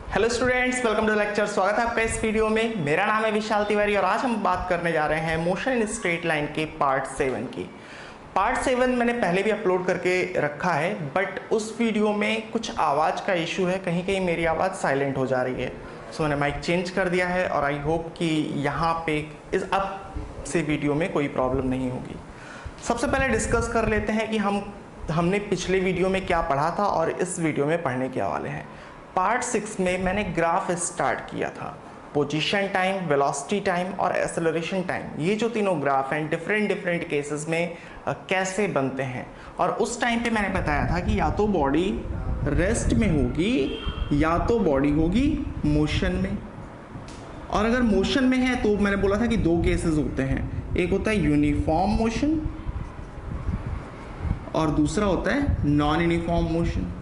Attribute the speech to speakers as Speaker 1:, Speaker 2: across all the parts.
Speaker 1: Hello students, welcome to lecture. स्वागत है आपका इस वीडियो में। मेरा नाम है विशाल तिवारी और आज हम बात करने जा रहे हैं मोशन इन स्ट्रेट लाइन के पार्ट 7 की। पार्ट 7 मैंने पहले भी अपलोड करके रखा है, बट उस वीडियो में कुछ आवाज़ का इशू है, कहीं कहीं मेरी आवाज़ साइलेंट हो जा रही है। सो मैंने माइक चेंज कर दिया है और आई होप कि यहाँ पे इस अब से वीडियो में कोई प्रॉब्लम नहीं होगी। सबसे पहले डिस्कस कर लेते हैं कि हमने पिछले वीडियो में क्या पढ़ा था और इस वीडियो में पढ़ने क्या वाले हैं। पार्ट 6 में मैंने ग्राफ स्टार्ट किया था। पोजीशन टाइम, वेलोसिटी टाइम और एक्सेलरेशन टाइम, ये जो तीनों ग्राफ हैं डिफरेंट केसेस में कैसे बनते हैं। और उस टाइम पे मैंने बताया था कि या तो बॉडी रेस्ट में होगी या तो बॉडी होगी मोशन में। और अगर मोशन में है तो मैंने बोला था कि दो केसेस होते हैं, एक होता है यूनिफॉर्म मोशन और दूसरा होता है non uniform motion.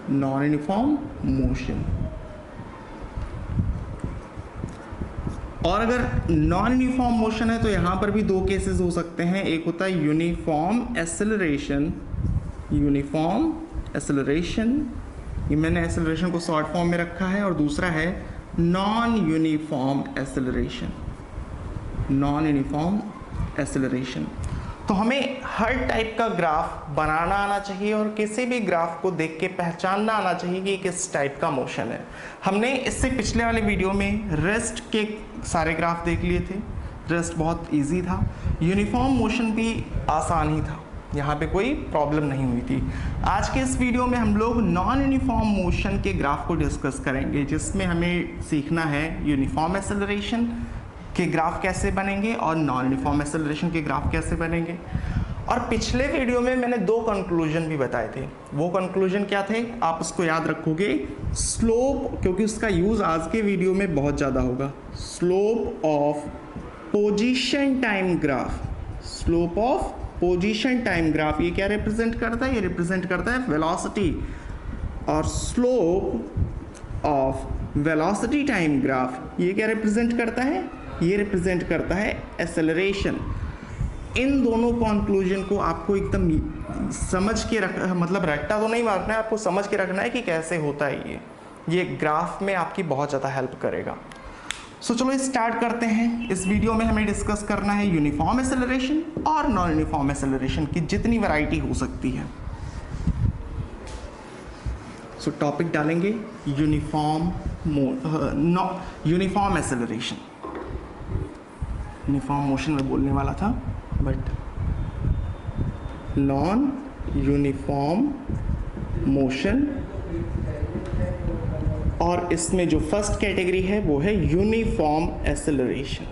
Speaker 1: Non uniform motion. और अगर नॉन यूनिफॉर्म मोशन है तो यहां पर भी दो केसेस हो सकते हैं, एक होता है यूनिफॉर्म एक्सेलरेशन। यूनिफॉर्म एक्सेलरेशन, ये मैंने एक्सेलरेशन को शॉर्ट फॉर्म में रखा है, और दूसरा है non uniform acceleration. Non uniform acceleration. तो हमें हर टाइप का ग्राफ बनाना आना चाहिए और किसी भी ग्राफ को देख के पहचानना आना चाहिए कि किस टाइप का मोशन है। हमने इससे पिछले वाले वीडियो में रेस्ट के सारे ग्राफ देख लिए थे। रेस्ट बहुत इजी था, यूनिफॉर्म मोशन भी आसान ही था, यहाँ पे कोई प्रॉब्लम नहीं हुई थी। आज के इस वीडियो में हम लोग नॉन यूनिफॉर्म मोशन के ग्राफ को डिस्कस करेंगे, जिसमें हमें सीखना है यूनिफॉर्म एक्सेलरेशन के ग्राफ कैसे बनेंगे और नॉन यूनिफॉर्म एक्सेलरेशन के ग्राफ कैसे बनेंगे। और पिछले वीडियो में मैंने दो कंक्लूजन भी बताए थे। वो कंक्लूजन क्या थे आप उसको याद रखोगे। स्लोप, क्योंकि उसका यूज आज के वीडियो में बहुत ज़्यादा होगा। Slope of position time graph. Slope of position time graph ये क्या रिप्रेजेंट करता है? ये रिप्रेजेंट करता है वेलोसिटी। और slope of velocity time graph ये क्या रिप्रेजेंट करता है? ये रिप्रेजेंट करता है एक्सेलरेशन। इन दोनों कंक्लूजन को आपको एकदम समझ के मतलब रट्टा तो नहीं मारना है, आपको समझ के रखना है कि कैसे होता है ये ग्राफ में आपकी बहुत ज़्यादा हेल्प करेगा। सो चलो स्टार्ट करते हैं। इस वीडियो में हमें डिस्कस करना है यूनिफॉर्म एक्सेलरेशन और नॉन यूनिफॉर्म एक्सेलरेशन की जितनी वैरायटी हो सकती है। सो टॉपिक डालेंगे यूनिफॉर्म एक्सेलरेशन। यूनिफॉर्म मोशन में बोलने वाला था, बट नॉन यूनिफॉर्म मोशन। और इसमें जो फर्स्ट कैटेगरी है वो है यूनिफॉर्म एक्सेलरेशन।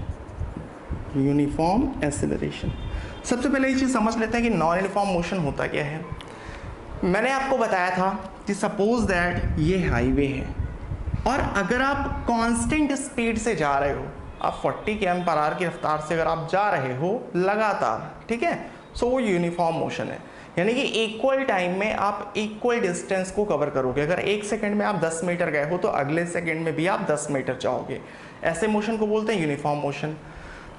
Speaker 1: Uniform acceleration. सबसे पहले ये चीज़ समझ लेते हैं कि नॉन यूनिफॉर्म मोशन होता क्या है। मैंने आपको बताया था कि सपोज दैट ये हाईवे है और अगर आप कांस्टेंट स्पीड से जा रहे हो, आप 40 km/h की रफ्तार से अगर आप जा रहे हो लगातार, ठीक है, सो वो यूनिफॉर्म मोशन है। यानी कि इक्वल टाइम में आप इक्वल डिस्टेंस को कवर करोगे। अगर एक सेकंड में आप 10 मीटर गए हो तो अगले सेकंड में भी आप 10 मीटर जाओगे। ऐसे मोशन को बोलते हैं uniform motion.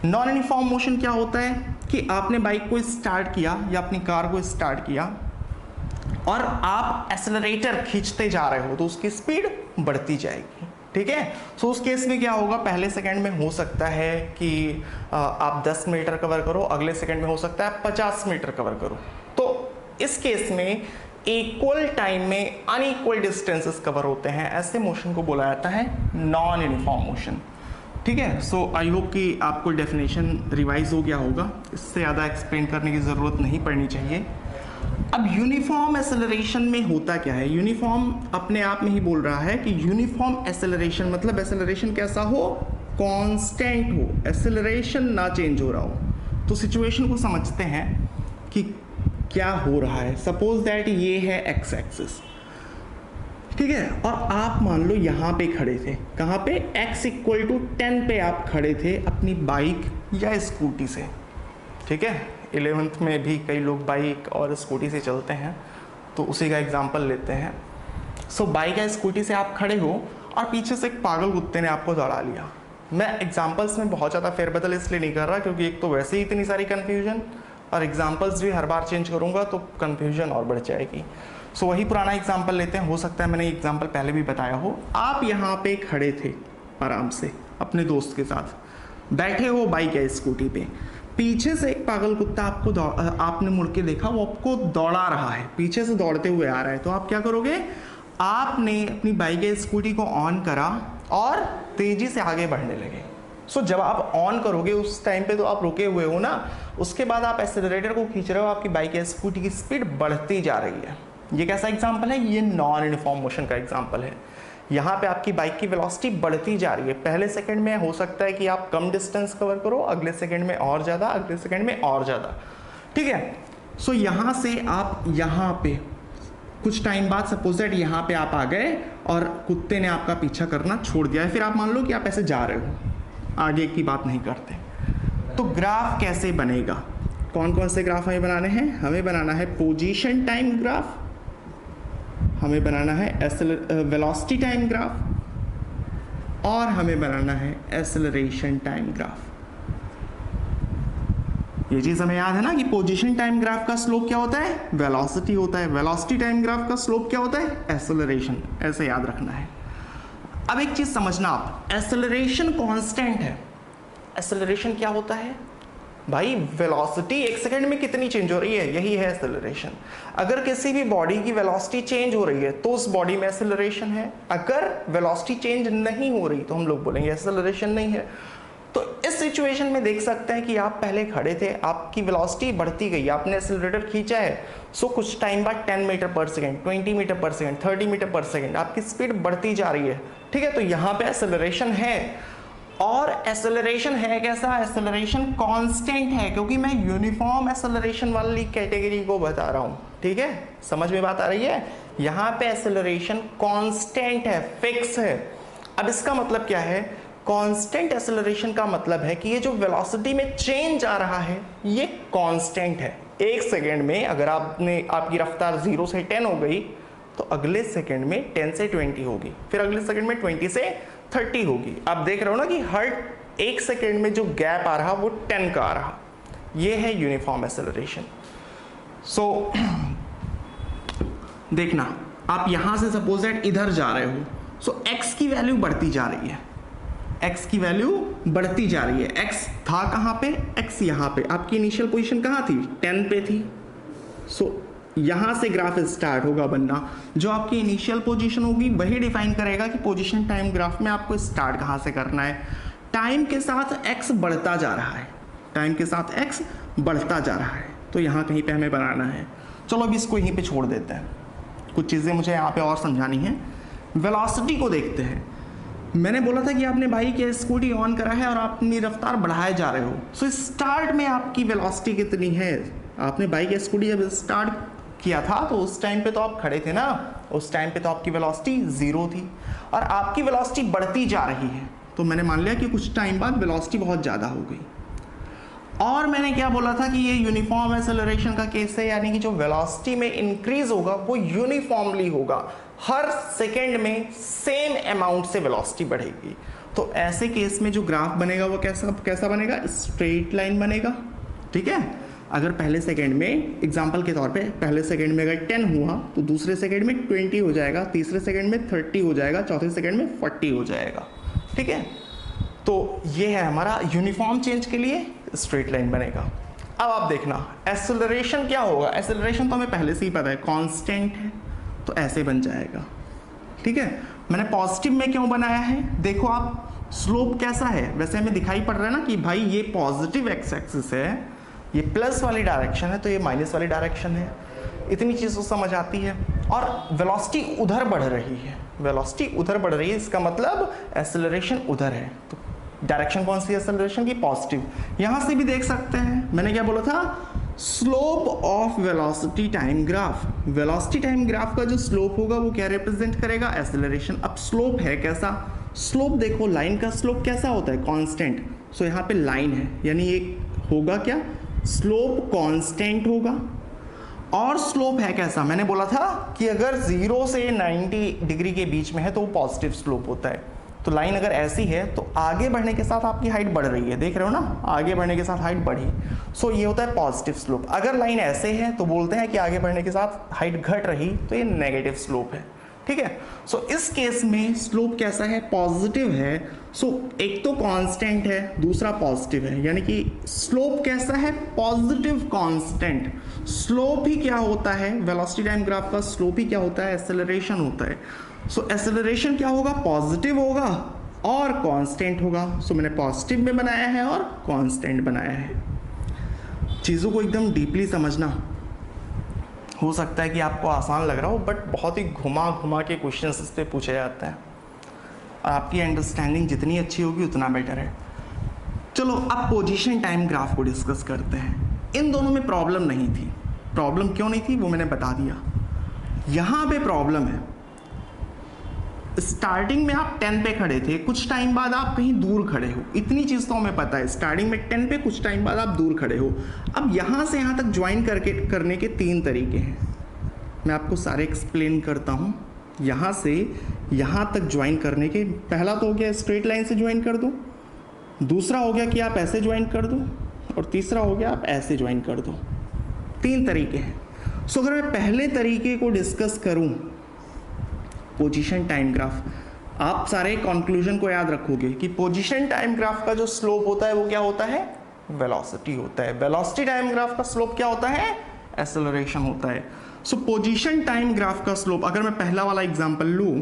Speaker 1: Non uniform motion क्या होता है कि आपने बाइक को स्टार्ट किया या अपनी कार को स्टार्ट किया और आप एक्सेलरेटर खींचते जा रहे हो तो उसकी स्पीड बढ़ती जाएगी, ठीक है। सो उस केस में क्या होगा, पहले सेकंड में हो सकता है कि आप 10 मीटर कवर करो, अगले सेकंड में हो सकता है 50 मीटर कवर करो। तो इस केस में इक्वल टाइम में अनइक्वल डिस्टेंसेस कवर होते हैं। ऐसे मोशन को बोला जाता है नॉन यूनिफॉर्म मोशन, ठीक है। सो आई होप कि आपको डेफिनेशन रिवाइज हो गया होगा, इससे ज़्यादा एक्सप्लेन करने की ज़रूरत नहीं पड़नी चाहिए। अब यूनिफॉर्म एक्सेलरेशन में होता क्या है? यूनिफॉर्म अपने आप में ही बोल रहा है कि यूनिफॉर्म एक्सेलरेशन मतलब एक्सेलरेशन कैसा हो, कांस्टेंट हो, एक्सेलरेशन ना चेंज हो रहा हो। तो सिचुएशन को समझते हैं कि क्या हो रहा है। सपोज दैट ये है एक्स एक्सिस, ठीक है, और आप मान लो यहाँ पे खड़े थे। कहाँ पे? x = 10 पे आप खड़े थे अपनी बाइक या स्कूटी से, ठीक है। 11th में भी कई लोग बाइक और स्कूटी से चलते हैं, तो उसी का एग्जांपल लेते हैं। सो बाइक या स्कूटी से आप खड़े हो और पीछे से एक पागल कुत्ते ने आपको दौड़ा लिया। मैं एग्जांपल्स में बहुत ज़्यादा फेरबदल इसलिए नहीं कर रहा क्योंकि एक तो वैसे ही इतनी सारी कन्फ्यूजन, और एग्जांपल्स भी हर बार चेंज करूँगा तो कन्फ्यूजन और बढ़ जाएगी। सो वही पुराना एग्जाम्पल लेते हैं, हो सकता है मैंने एग्जाम्पल पहले भी बताया हो। आप यहाँ पे खड़े थे आराम से अपने दोस्त के साथ, बैठे हो बाइक या स्कूटी पे, पीछे से एक पागल कुत्ता आपने मुड़ के देखा, वो आपको दौड़ा रहा है, पीछे से दौड़ते हुए आ रहा है, तो आप क्या करोगे? आपने अपनी बाइक या स्कूटी को ऑन करा और तेजी से आगे बढ़ने लगे। सो जब आप ऑन करोगे उस टाइम पे तो आप रुके हुए हो ना, उसके बाद आप एक्सेलरेटर को खींच रहे हो, आपकी बाइक या स्कूटी की स्पीड बढ़ती जा रही है। ये कैसा एग्जाम्पल है? ये नॉन यूनिफॉर्म मोशन का एग्जाम्पल है। यहाँ पे आपकी बाइक की वेलोसिटी बढ़ती जा रही है। पहले सेकंड में हो सकता है कि आप कम डिस्टेंस कवर करो, अगले सेकंड में और ज़्यादा, अगले सेकंड में और ज़्यादा, ठीक है। सो यहाँ से आप यहाँ पे कुछ टाइम बाद सपोज दैट यहाँ पे आप आ गए और कुत्ते ने आपका पीछा करना छोड़ दिया है, फिर आप मान लो कि आप ऐसे जा रहे हो, आगे की बात नहीं करते, तो ग्राफ कैसे बनेगा? कौन कौन से ग्राफ हमें बनाने हैं? हमें बनाना है पोजीशन टाइम ग्राफ, हमें बनाना है वेलोसिटी टाइम ग्राफ, और हमें बनाना है एक्सेलरेशन टाइम ग्राफ। ये चीज हमें याद है ना कि पोजीशन टाइम ग्राफ का स्लोप क्या होता है? वेलोसिटी होता है। वेलोसिटी टाइम ग्राफ का स्लोप क्या होता है? एक्सेलरेशन। ऐसे याद रखना है। अब एक चीज समझना आप, एक्सेलरेशन कांस्टेंट है। एक्सेलरेशन क्या होता है भाई? वेलोसिटी एक सेकंड में कितनी चेंज हो रही है, यही है एक्सेलरेशन। अगर किसी भी बॉडी की वेलोसिटी चेंज हो रही है तो उस बॉडी में एक्सेलरेशन है। अगर वेलोसिटी चेंज नहीं हो रही तो हम लोग बोलेंगे एक्सेलरेशन नहीं है। तो इस सिचुएशन में देख सकते हैं कि आप पहले खड़े थे, आपकी वेलोसिटी बढ़ती गई, आपने एक्सेलरेटर खींचा है, सो कुछ टाइम बाद 10 मीटर पर सेकेंड, 20 मीटर पर सेकेंड, 30 मीटर पर सेकेंड आपकी स्पीड बढ़ती जा रही है, ठीक है। तो यहाँ पे एक्सेलरेशन है, और एक्सेलरेशन है कैसा? एक्सेलरेशन कांस्टेंट है, क्योंकि मैं यूनिफॉर्म एक्सेलरेशन वाली कैटेगरी को बता रहा हूँ, ठीक है। समझ में बात आ रही है? यहाँ पे एक्सेलरेशन कांस्टेंट है, फिक्स है। अब इसका मतलब क्या है? कांस्टेंट एक्सेलरेशन का मतलब है कि ये जो वेलोसिटी में चेंज आ रहा है ये कांस्टेंट है। एक सेकेंड में अगर आपकी रफ्तार 0 से 10 हो गई तो अगले सेकेंड में 10 से 20 होगी, फिर अगले सेकेंड में 20 से 30 होगी। आप देख रहे हो ना कि हर एक सेकेंड में जो गैप आ रहा वो 10 का आ रहा, ये है यूनिफॉर्म एक्सेलरेशन। सो देखना, आप यहां से सपोज दैट इधर जा रहे हो, सो x की वैल्यू बढ़ती जा रही है, x की वैल्यू बढ़ती जा रही है। x था कहां पे? x यहां पे। आपकी इनिशियल पोजीशन कहां थी? 10 पे थी। सो यहां से ग्राफ स्टार्ट होगा बनना। जो आपकी इनिशियल पोजीशन होगी वही डिफाइन करेगा कि पोजीशन टाइम ग्राफ में आपको स्टार्ट कहां से करना है। टाइम के साथ x बढ़ता जा रहा है, टाइम के साथ x बढ़ता जा रहा है, तो यहां कहीं पे हमें बनाना है। चलो अब इसको यहीं पे छोड़ देते हैं, कुछ चीजें मुझे यहाँ पे और समझानी है। वेलोसिटी को देखते हैं। मैंने बोला था कि आपने बाइक या स्कूटी ऑन करा है और आप अपनी रफ्तार बढ़ाए जा रहे हो। सो स्टार्ट में आपकी वेलोसिटी कितनी है? आपने बाइक या स्कूटी जब स्टार्ट किया था तो उस टाइम पे तो आप खड़े थे ना, उस टाइम पे तो आपकी वेलोसिटी 0 थी और आपकी वेलोसिटी बढ़ती जा रही है। तो मैंने मान लिया कि कुछ टाइम बाद वेलोसिटी बहुत ज़्यादा हो गई। और मैंने क्या बोला था कि ये यूनिफॉर्म एक्सेलरेशन का केस है, यानी कि जो वेलोसिटी में इंक्रीज होगा वो यूनिफॉर्मली होगा, हर सेकेंड में सेम अमाउंट से वेलोसिटी बढ़ेगी। तो ऐसे केस में जो ग्राफ बनेगा वो कैसा बनेगा? स्ट्रेट लाइन बनेगा, ठीक है। अगर पहले सेकेंड में, एग्जांपल के तौर पे, पहले सेकेंड में अगर 10 हुआ तो दूसरे सेकेंड में 20 हो जाएगा, तीसरे सेकेंड में 30 हो जाएगा, चौथे सेकेंड में 40 हो जाएगा, ठीक है। तो ये है हमारा यूनिफॉर्म चेंज के लिए स्ट्रेट लाइन बनेगा। अब आप देखना एक्सेलरेशन क्या होगा। एक्सेलरेशन तो हमें पहले से ही पता है, कांस्टेंट है, तो ऐसे बन जाएगा, ठीक है। मैंने पॉजिटिव में क्यों बनाया है? देखो आप, स्लोप कैसा है? वैसे हमें दिखाई पड़ रहा है ना कि भाई ये पॉजिटिव एक्स एक्सिस है, ये प्लस वाली डायरेक्शन है, तो ये माइनस वाली डायरेक्शन है। इतनी चीज़ तो समझ आती है। और वेलोसिटी उधर बढ़ रही है, वेलोसिटी उधर बढ़ रही है, इसका मतलब एक्सेलरेशन उधर है। तो डायरेक्शन कौन सी है एक्सेलरेशन की? पॉजिटिव। यहां से भी देख सकते हैं, मैंने क्या बोला था? Slope of velocity time graph. Velocity time graph का जो स्लोप होगा वो क्या रिप्रेजेंट करेगा? एक्सेलरेशन। अब स्लोप है कैसा? स्लोप देखो, लाइन का स्लोप कैसा होता है? कांस्टेंट। सो यहाँ पे लाइन है, यानी ये होगा क्या? स्लोप कांस्टेंट होगा। और स्लोप है कैसा? मैंने बोला था कि अगर 0 से 90 डिग्री के बीच में है तो वो पॉजिटिव स्लोप होता है। तो लाइन अगर ऐसी है तो आगे बढ़ने के साथ आपकी हाइट बढ़ रही है, देख रहे हो ना, आगे बढ़ने के साथ हाइट बढ़ी, सो ये होता है पॉजिटिव स्लोप। अगर लाइन ऐसे है तो बोलते हैं कि आगे बढ़ने के साथ हाइट घट रही, तो ये नेगेटिव स्लोप है, ठीक है। सो इस केस में स्लोप कैसा है, पॉजिटिव है। सो एक तो कांस्टेंट है, दूसरा पॉजिटिव है, यानी कि स्लोप कैसा है, पॉजिटिव कांस्टेंट। स्लोप ही क्या होता है, वेलोसिटी टाइम ग्राफ का स्लोप ही क्या होता है, एक्सेलरेशन होता है। सो एक्सेलरेशन क्या होगा, पॉजिटिव होगा और कांस्टेंट होगा। सो मैंने पॉजिटिव में बनाया है और कांस्टेंट बनाया है। चीज़ों को एकदम डीपली समझना, हो सकता है कि आपको आसान लग रहा हो, बट बहुत ही घुमा घुमा के क्वेश्चंस इस पे पूछे जाते हैं, और आपकी अंडरस्टैंडिंग जितनी अच्छी होगी उतना बेटर है। चलो अब पोजीशन टाइम ग्राफ को डिस्कस करते हैं। इन दोनों में प्रॉब्लम नहीं थी। प्रॉब्लम क्यों नहीं थी वो मैंने बता दिया। यहाँ पे प्रॉब्लम है, स्टार्टिंग में आप 10 पे खड़े थे, कुछ टाइम बाद आप कहीं दूर खड़े हो, इतनी चीज़ तो हमें पता है। स्टार्टिंग में 10 पे, कुछ टाइम बाद आप दूर खड़े हो। अब यहाँ से यहाँ तक ज्वाइन करने के 3 तरीके हैं, मैं आपको सारे एक्सप्लेन करता हूँ। यहाँ से यहाँ तक ज्वाइन करने के, पहला तो हो गया स्ट्रेट लाइन से ज्वाइन कर दो, दूसरा हो गया कि आप ऐसे ज्वाइन कर दो, और तीसरा हो गया आप ऐसे ज्वाइन कर दो। 3 तरीके हैं। सो अगर मैं पहले तरीके को डिस्कस करूँ, पोजीशन टाइम ग्राफ, आप सारे कंक्लूजन को याद रखोगे कि पोजीशन टाइम ग्राफ का जो स्लोप होता है वो क्या होता है, वेलोसिटी होता है। वेलोसिटी टाइम ग्राफ का स्लोप क्या होता है, एक्सेलरेशन होता है। सो पोजीशन टाइम ग्राफ का स्लोप, अगर मैं पहला वाला एग्जांपल लूँ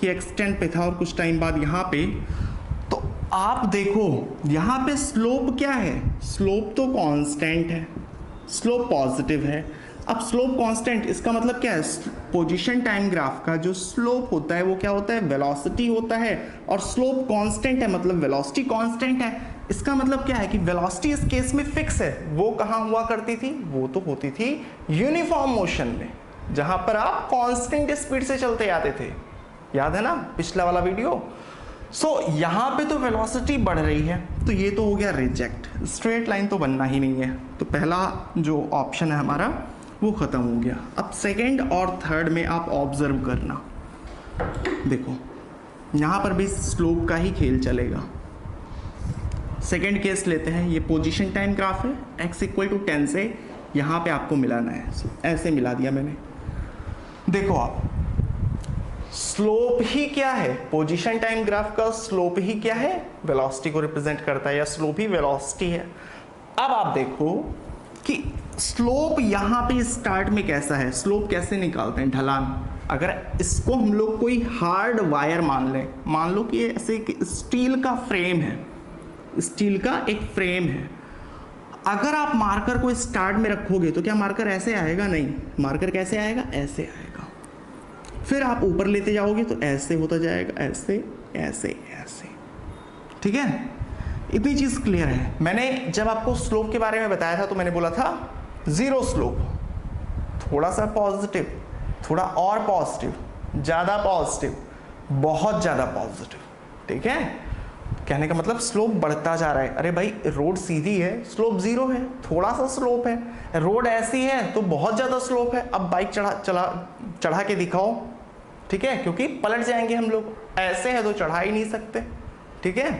Speaker 1: कि एक्सटेंड पे था और कुछ टाइम बाद यहाँ पे, तो आप देखो यहाँ पे स्लोप क्या है, स्लोप तो कांस्टेंट है, स्लोप पॉजिटिव है। अब स्लोप कांस्टेंट, इसका मतलब क्या है, पोजीशन टाइम ग्राफ का जो स्लोप होता है वो क्या होता है, वेलोसिटी होता है, और स्लोप कांस्टेंट है मतलब वेलोसिटी कांस्टेंट है। इसका मतलब क्या है कि वेलोसिटी इस केस में फिक्स है। वो कहाँ हुआ करती थी, वो तो होती थी यूनिफॉर्म मोशन में, जहां पर आप कांस्टेंट स्पीड से चलते आते थे, याद है ना पिछला वाला वीडियो। सो यहाँ पे तो वेलोसिटी बढ़ रही है, तो ये तो हो गया रिजेक्ट, स्ट्रेट लाइन तो बनना ही नहीं है, तो पहला जो ऑप्शन है हमारा वो खत्म हो गया। अब सेकंड और थर्ड में आप ऑब्जर्व करना, देखो यहाँ पर भी स्लोप का ही खेल चलेगा। सेकंड केस लेते हैं, ये पोजीशन टाइम ग्राफ है, x = 10 से यहाँ पे आपको मिलाना है, ऐसे मिला दिया मैंने। देखो आप, स्लोप ही क्या है, पोजीशन टाइम ग्राफ का स्लोप ही क्या है, वेलोसिटी को रिप्रेजेंट करता है, या स्लोप ही वेलोसिटी है। अब आप देखो कि स्लोप यहाँ पे स्टार्ट में कैसा है, स्लोप कैसे निकालते हैं, ढलान। अगर इसको हम लोग कोई हार्ड वायर मान लें, मान लो कि ऐसे स्टील का फ्रेम है, स्टील का एक फ्रेम है, अगर आप मार्कर को स्टार्ट में रखोगे तो क्या मार्कर ऐसे आएगा, नहीं, मार्कर कैसे आएगा, ऐसे आएगा। फिर आप ऊपर लेते जाओगे तो ऐसे होता जाएगा, ऐसे ऐसे ऐसे, ठीक है। इतनी चीज क्लियर है। मैंने जब आपको स्लोप के बारे में बताया था तो मैंने बोला था 0 स्लोप, थोड़ा सा पॉजिटिव, थोड़ा और पॉजिटिव, ज्यादा पॉजिटिव, बहुत ज्यादा पॉजिटिव, ठीक है। कहने का मतलब स्लोप बढ़ता जा रहा है। अरे भाई रोड सीधी है, स्लोप 0 है, थोड़ा सा स्लोप है। रोड ऐसी है तो बहुत ज्यादा स्लोप है। अब बाइक चढ़ा के दिखाओ, ठीक है, क्योंकि पलट जाएंगे हम लोग। ऐसे है तो चढ़ा ही नहीं सकते, ठीक है।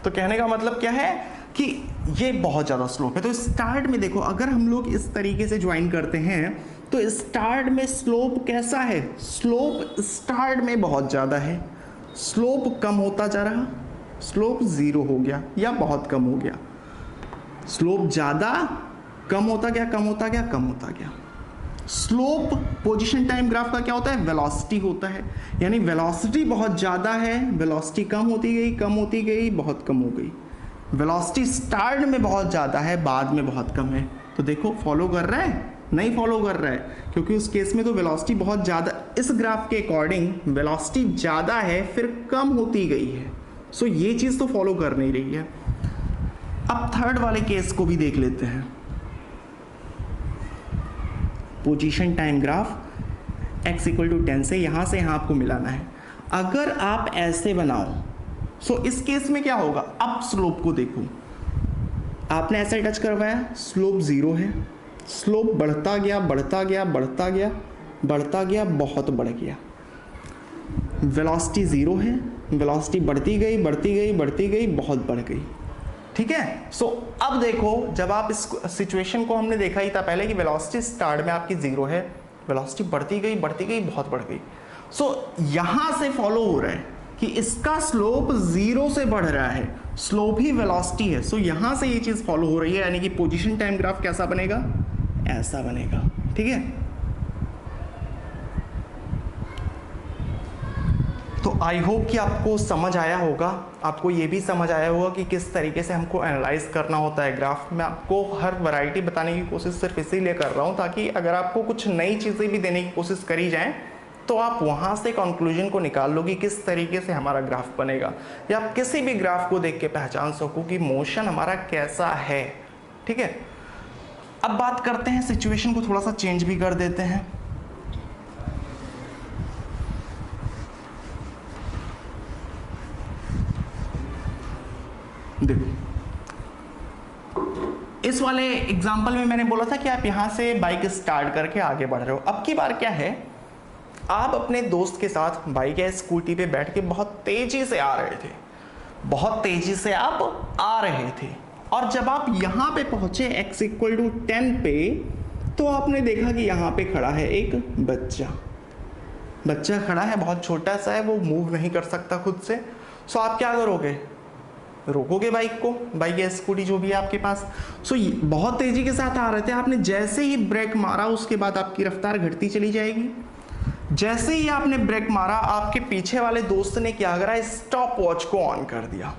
Speaker 1: तो कहने का मतलब क्या है कि ये बहुत ज़्यादा स्लोप है। तो स्टार्ट में देखो, अगर हम लोग इस तरीके से ज्वाइन करते हैं तो स्टार्ट में स्लोप कैसा है, स्लोप स्टार्ट में बहुत ज़्यादा है, स्लोप कम होता जा रहा, स्लोप 0 हो गया या बहुत कम हो गया, स्लोप ज़्यादा, कम होता गया, कम होता गया, कम होता गया। स्लोप पोजीशन टाइम ग्राफ का क्या होता है, वेलोसिटी होता है, यानी वेलोसिटी बहुत ज़्यादा है, वेलोसिटी कम होती गई, कम होती गई, बहुत कम हो गई। वेलोसिटी स्टार्ट में बहुत ज़्यादा है, बाद में बहुत कम है। तो देखो फॉलो कर रहा है, नहीं फॉलो कर रहा है, क्योंकि उस केस में तो वेलोसिटी बहुत ज़्यादा, इस ग्राफ के अकॉर्डिंग वेलोसिटी ज़्यादा है फिर कम होती गई है। सो ये चीज़ तो फॉलो कर नहीं रही है। अब थर्ड वाले केस को भी देख लेते हैं। पोजीशन टाइम ग्राफ x = 10 से यहाँ आपको मिलाना है। अगर आप ऐसे बनाओ सो इस केस में क्या होगा, अब स्लोप को देखो, आपने ऐसे टच करवाया, स्लोप 0 है, स्लोप बढ़ता गया, बढ़ता गया, बढ़ता गया, बढ़ता गया, बहुत बढ़ गया। वेलोसिटी 0 है, वेलोसिटी बढ़ती गई बढ़ती गई बढ़ती गई, बहुत बढ़ गई। ठीक है, सो अब देखो, जब आप इस सिचुएशन को हमने देखा ही था पहले कि वेलोसिटी स्टार्ट में आपकी 0 है, वेलोसिटी बढ़ती गई बढ़ती गई, बहुत बढ़ गई। सो यहां से फॉलो हो रहा है कि इसका स्लोप 0 से बढ़ रहा है, स्लोप ही वेलोसिटी है। सो यहां से ये चीज फॉलो हो रही है, यानी कि पोजीशन टाइम ग्राफ कैसा बनेगा, ऐसा बनेगा। ठीक है, तो आई होप कि आपको समझ आया होगा, आपको ये भी समझ आया होगा कि किस तरीके से हमको एनालाइज करना होता है ग्राफ। मैं आपको हर वैरायटी बताने की कोशिश सिर्फ इसीलिए कर रहा हूँ ताकि अगर आपको कुछ नई चीज़ें भी देने की कोशिश करी जाए तो आप वहाँ से कंक्लूजन को निकाल लो कि किस तरीके से हमारा ग्राफ बनेगा, या आप किसी भी ग्राफ को देख के पहचान सको कि मोशन हमारा कैसा है। ठीक है, अब बात करते हैं, सिचुएशन को थोड़ा सा चेंज भी कर देते हैं। देखो, इस वाले एग्जाम्पल में मैंने बोला था कि आप यहां से बाइक स्टार्ट करके आगे बढ़ रहे हो। अब की बार क्या है, आप अपने दोस्त के साथ बाइक या स्कूटी पे बैठ के बहुत तेजी से आ रहे थे, बहुत तेजी से आप आ रहे थे, और जब आप यहां पे पहुंचे x = 10 पे, तो आपने देखा कि यहां पे खड़ा है एक बच्चा खड़ा है, बहुत छोटा सा है, वो मूव नहीं कर सकता खुद से। सो आप क्या करोगे, रोकोगे बाइक को, बाइक या स्कूटी जो भी है आपके पास। सो बहुत तेजी के साथ आ रहे थे, आपने जैसे ही ब्रेक मारा उसके बाद आपकी रफ्तार घटती चली जाएगी। जैसे ही आपने ब्रेक मारा, आपके पीछे वाले दोस्त ने क्या करा, स्टॉप वॉच को ऑन कर दिया,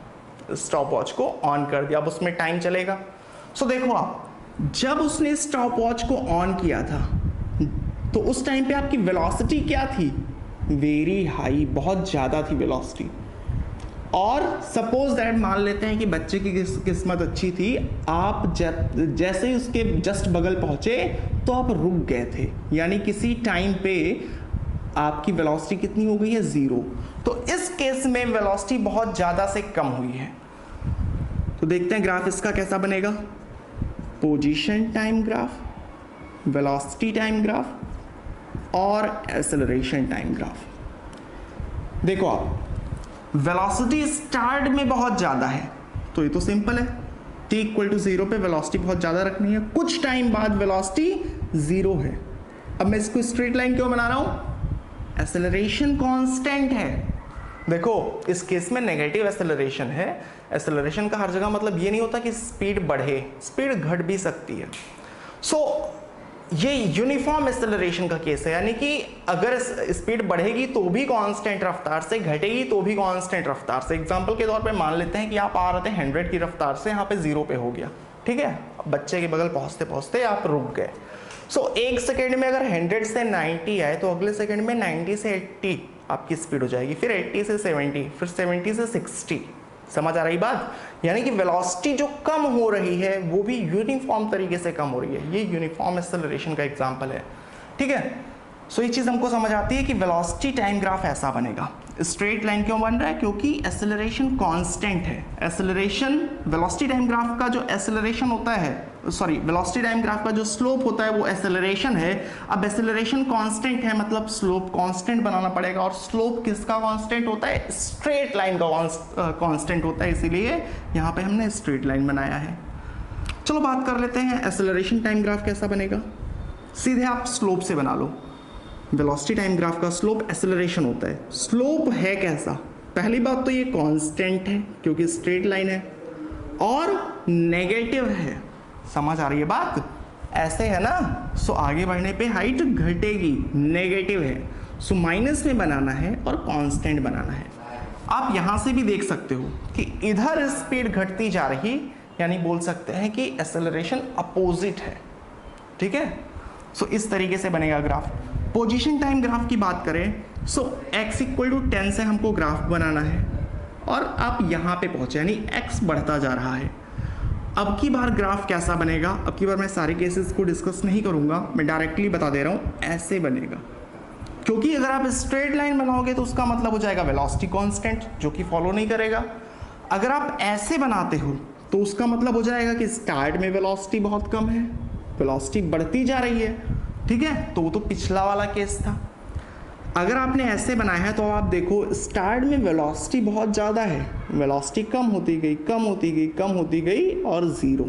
Speaker 1: स्टॉप वॉच को ऑन कर दिया। अब उसमें टाइम चलेगा। सो देखो आप, जब उसने स्टॉप वॉच को ऑन किया था तो उस टाइम पे आपकी वेलोसिटी क्या थी, वेरी हाई, बहुत ज़्यादा थी वेलोसिटी। और सपोज दैट मान लेते हैं कि बच्चे की किस्मत अच्छी थी, आप जैसे ही उसके जस्ट बगल पहुंचे तो आप रुक गए थे, यानी किसी टाइम पे आपकी वेलोसिटी कितनी हो गई है, 0। तो इस केस में वेलोसिटी बहुत ज़्यादा से कम हुई है। तो देखते हैं ग्राफ इसका कैसा बनेगा, position time graph, velocity time graph और एक्सेलरेशन टाइम ग्राफ। देखो आप, वेलोसिटी स्टार्ट में बहुत ज़्यादा है, तो ये तो सिंपल है, t = 0 पे वेलोसिटी बहुत ज़्यादा रखनी है। कुछ टाइम बाद वेलोसिटी 0 है। अब मैं इसको स्ट्रेट लाइन क्यों बना रहा हूँ, एक्सेलरेशन कांस्टेंट है। देखो, इस केस में नेगेटिव एक्सेलरेशन है। एक्सेलरेशन का हर जगह मतलब ये नहीं होता कि स्पीड बढ़े, स्पीड घट भी सकती है। सो ये यूनिफॉर्म एक्सेलरेशन का केस है, यानी कि अगर स्पीड बढ़ेगी तो भी कांस्टेंट रफ्तार से, घटेगी तो भी कांस्टेंट रफ्तार से। एग्जांपल के तौर पे मान लेते हैं कि आप आ रहे थे 100 की रफ्तार से, यहाँ पे 0 पे हो गया। ठीक है, बच्चे के बगल पहुंचते पहुंचते आप रुक गए। सो एक सेकेंड में अगर 100 से 90 आए तो अगले सेकेंड में 90 से 80 आपकी स्पीड हो जाएगी, फिर 80 से 70, फिर 70 से 60। समझ आ रही बात, यानी कि वेलोसिटी जो कम हो रही है वो भी यूनिफॉर्म तरीके से कम हो रही है। ये यूनिफॉर्म एक्सेलरेशन का एग्जांपल है। ठीक है, सो ये चीज़ हमको समझ आती है कि वेलोसिटी टाइम ग्राफ ऐसा बनेगा। स्ट्रेट लाइन क्यों बन रहा है, क्योंकि एक्सेलरेशन कांस्टेंट है। एक्सेलरेशन, वेलोसिटी टाइम ग्राफ का जो एक्सेलरेशन होता है, सॉरी, वेलोसिटी टाइम ग्राफ का जो स्लोप होता है वो एक्सेलरेशन है। अब एक्सेलरेशन कांस्टेंट है, मतलब स्लोप कांस्टेंट बनाना पड़ेगा, और स्लोप किसका कांस्टेंट होता है, स्ट्रेट लाइन का कांस्टेंट होता है, इसीलिए यहाँ पे हमने स्ट्रेट लाइन बनाया है। चलो बात कर लेते हैं एक्सेलरेशन टाइम ग्राफ कैसा बनेगा। सीधे आप स्लोप से बना लो। वेलोसिटी टाइम ग्राफ का स्लोप एक्सेलरेशन होता है। स्लोप है कैसा, पहली बात तो ये कांस्टेंट है क्योंकि स्ट्रेट लाइन है, और नेगेटिव है। समझ आ रही है बात, ऐसे है ना। सो आगे बढ़ने पे हाइट घटेगी, नेगेटिव है, सो माइनस में बनाना है और कांस्टेंट बनाना है। आप यहां से भी देख सकते हो कि इधर स्पीड घटती जा रही, यानी बोल सकते हैं कि एक्सेलरेशन अपोजिट है। ठीक है, सो इस तरीके से बनेगा ग्राफ। पोजीशन टाइम ग्राफ की बात करें, सो x = 10 से हमको ग्राफ बनाना है, और आप यहाँ पे पहुँचे, यानी x बढ़ता जा रहा है। अब की बार ग्राफ कैसा बनेगा, अब की बार मैं सारे केसेस को डिस्कस नहीं करूँगा, मैं डायरेक्टली बता दे रहा हूँ, ऐसे बनेगा। क्योंकि अगर आप स्ट्रेट लाइन बनाओगे तो उसका मतलब हो जाएगा वेलोसिटी कांस्टेंट, जो कि फॉलो नहीं करेगा। अगर आप ऐसे बनाते हो तो उसका मतलब हो जाएगा कि स्टार्ट में वेलोसिटी बहुत कम है, वेलोसिटी बढ़ती जा रही है। ठीक है, तो वो तो पिछला वाला केस था। अगर आपने ऐसे बनाया है तो आप देखो स्टार्ट में वेलोसिटी बहुत ज़्यादा है, वेलोसिटी कम होती गई कम होती गई कम होती गई और ज़ीरो,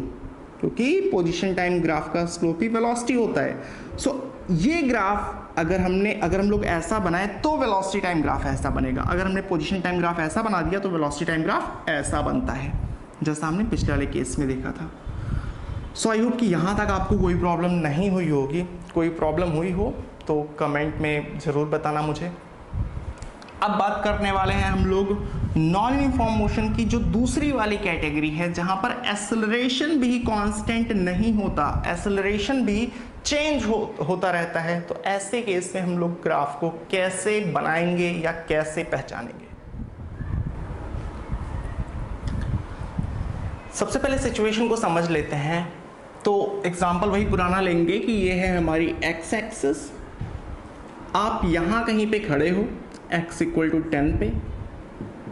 Speaker 1: क्योंकि पोजीशन टाइम ग्राफ का स्लोप ही वेलोसिटी होता है। सो ये ग्राफ अगर हम लोग ऐसा बनाए तो वेलोसिटी टाइम ग्राफ ऐसा बनेगा। अगर हमने पोजीशन टाइम ग्राफ ऐसा बना दिया तो वेलोसिटी टाइम ग्राफ ऐसा बनता है, जैसा हमने पिछले वाले केस में देखा था। सो आई होप कि यहाँ तक आपको कोई प्रॉब्लम नहीं हुई होगी। कोई प्रॉब्लम हुई हो तो कमेंट में ज़रूर बताना मुझे। अब बात करने वाले हैं हम लोग नॉन यूनिफॉर्म मोशन की, जो दूसरी वाली कैटेगरी है, जहाँ पर एक्सेलरेशन भी कांस्टेंट नहीं होता, एक्सेलरेशन भी चेंज होता रहता है। तो ऐसे केस में हम लोग ग्राफ को कैसे बनाएंगे या कैसे पहचानेंगे। सबसे पहले सिचुएशन को समझ लेते हैं। तो एग्जांपल वही पुराना लेंगे कि ये है हमारी एक्स एक्सिस, आप यहाँ कहीं पे खड़े हो x इक्वल टू 10 पे,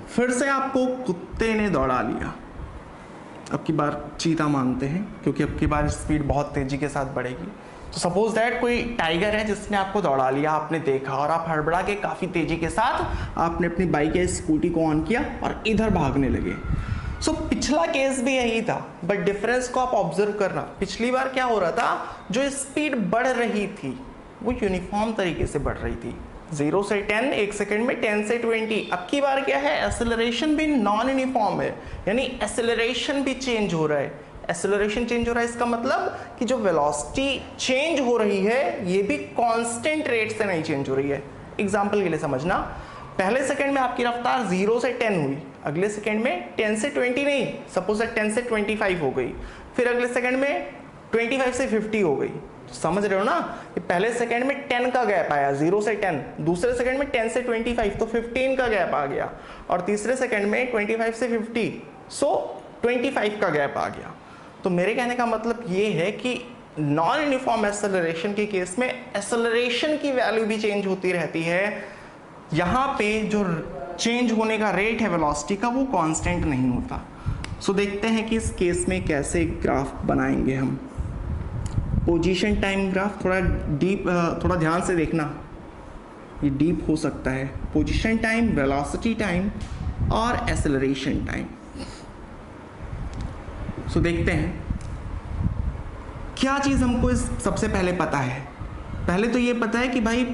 Speaker 1: फिर से आपको कुत्ते ने दौड़ा लिया। अब की बार चीता मानते हैं क्योंकि अब की बार स्पीड बहुत तेजी के साथ बढ़ेगी। तो सपोज दैट कोई टाइगर है जिसने आपको दौड़ा लिया, आपने देखा और आप हड़बड़ा के काफ़ी तेजी के साथ आपने अपनी बाइक या स्कूटी को ऑन किया और इधर भागने लगे। सो पिछला केस भी यही था, बट डिफरेंस को आप ऑब्जर्व करना। पिछली बार क्या हो रहा था, जो स्पीड बढ़ रही थी वो यूनिफॉर्म तरीके से बढ़ रही थी, 0 से 10 एक सेकंड में, 10 से 20। अब की बार क्या है, एक्सेलरेशन भी नॉन यूनिफॉर्म है, यानी एक्सेलरेशन भी चेंज हो रहा है। एक्सेलरेशन चेंज हो रहा है इसका मतलब कि जो वेलोसिटी चेंज हो रही है ये भी कांस्टेंट रेट से नहीं चेंज हो रही है। एग्जांपल के लिए समझना, पहले सेकंड में आपकी रफ्तार 0 से 10 हुई, अगले सेकंड में 10 से 20 नहीं, सपोज 10 से 25 हो गई, फिर अगले सेकंड में 25 से 50 हो गई। तो समझ रहे हो ना कि पहले सेकंड में 10 का गैप आया, 0 से 10, दूसरे सेकंड में 10 से 25 तो 15 का गैप आ गया, और तीसरे सेकंड में 25 से 50 सो 25 का गैप आ गया। तो मेरे कहने का मतलब ये है कि नॉन यूनिफॉर्म एक्सेलरेशन के केस में एक्सेलरेशन की वैल्यू भी चेंज होती रहती है। यहाँ पे जो चेंज होने का रेट है वेलोसिटी का वो कांस्टेंट नहीं होता। सो देखते हैं कि इस केस में कैसे ग्राफ बनाएंगे हम। पोजीशन टाइम ग्राफ थोड़ा डीप, थोड़ा ध्यान से देखना, ये डीप हो सकता है। पोजीशन टाइम, वेलोसिटी टाइम और एक्सेलरेशन टाइम। सो देखते हैं क्या चीज़ हमको इस सबसे पहले पता है। पहले तो ये पता है कि भाई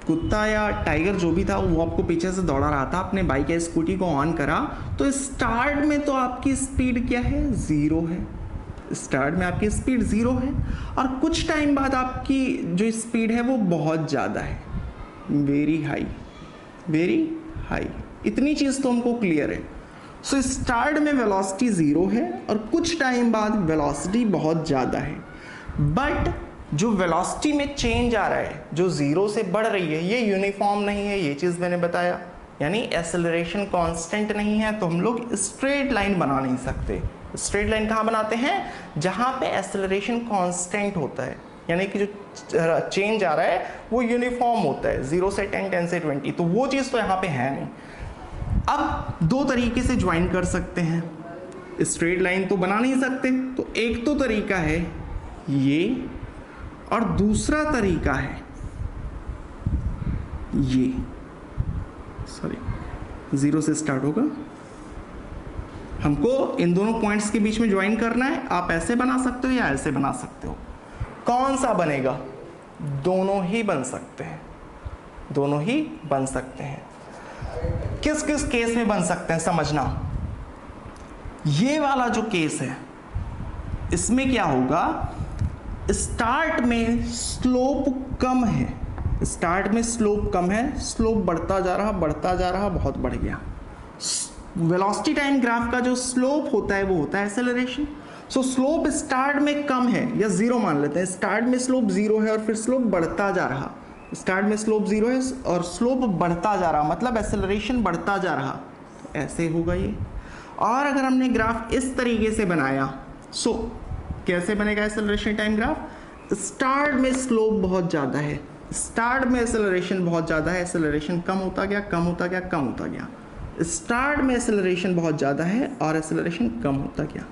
Speaker 1: कुत्ता या टाइगर जो भी था वो आपको पीछे से दौड़ा रहा था, आपने बाइक या स्कूटी को ऑन करा तो स्टार्ट में तो आपकी स्पीड क्या है, 0 है। स्टार्ट में आपकी स्पीड 0 है और कुछ टाइम बाद आपकी जो स्पीड है वो बहुत ज़्यादा है, वेरी हाई। इतनी चीज़ तो हमको क्लियर है। सो स्टार्ट में वेलोसिटी 0 है और कुछ टाइम बाद वेलोसिटी बहुत ज़्यादा है, बट जो वेलोसिटी में चेंज आ रहा है, जो 0 से बढ़ रही है, ये यूनिफॉर्म नहीं है। ये चीज़ मैंने बताया, यानी एक्सेलरेशन कांस्टेंट नहीं है, तो हम लोग स्ट्रेट लाइन बना नहीं सकते। स्ट्रेट लाइन कहाँ बनाते हैं, जहाँ पे एक्सेलरेशन कांस्टेंट होता है, यानी कि जो चेंज आ रहा है वो यूनिफॉर्म होता है, 0 से 10, 10 से 20। तो वो चीज़ तो यहाँ पे है नहीं। अब दो तरीके से ज्वाइन कर सकते हैं, स्ट्रेट लाइन तो बना नहीं सकते, तो एक तो तरीका है ये और दूसरा तरीका है ये, 0 से स्टार्ट होगा, हमको इन दोनों पॉइंट्स के बीच में ज्वाइन करना है। आप ऐसे बना सकते हो या ऐसे बना सकते हो, कौन सा बनेगा, दोनों ही बन सकते हैं, दोनों ही बन सकते हैं। किस किस केस में बन सकते हैं समझना। ये वाला जो केस है इसमें क्या होगा, स्टार्ट में स्लोप कम है, स्टार्ट में स्लोप कम है, स्लोप बढ़ता जा रहा, बहुत बढ़ गया। वेलोसिटी टाइम ग्राफ का जो स्लोप होता है वो होता है एक्सेलरेशन। सो स्लोप स्टार्ट में कम है या 0 मान लेते हैं, स्टार्ट में स्लोप 0 है और फिर स्लोप बढ़ता जा रहा, स्टार्ट में स्लोप 0 है और स्लोप बढ़ता जा रहा, मतलब एक्सेलरेशन बढ़ता जा रहा, तो ऐसे होगा ये। और अगर हमने ग्राफ इस तरीके से बनाया, सो कैसे बनेगा एक्सेलरेशन टाइम ग्राफ, स्टार्ट में स्लोप बहुत ज़्यादा है, स्टार्ट में एक्सेलरेशन बहुत ज़्यादा है, एक्सेलरेशन कम होता गया, कम होता गया, कम होता गया, स्टार्ट में एक्सेलरेशन बहुत ज़्यादा है और एक्सेलरेशन कम होता गया।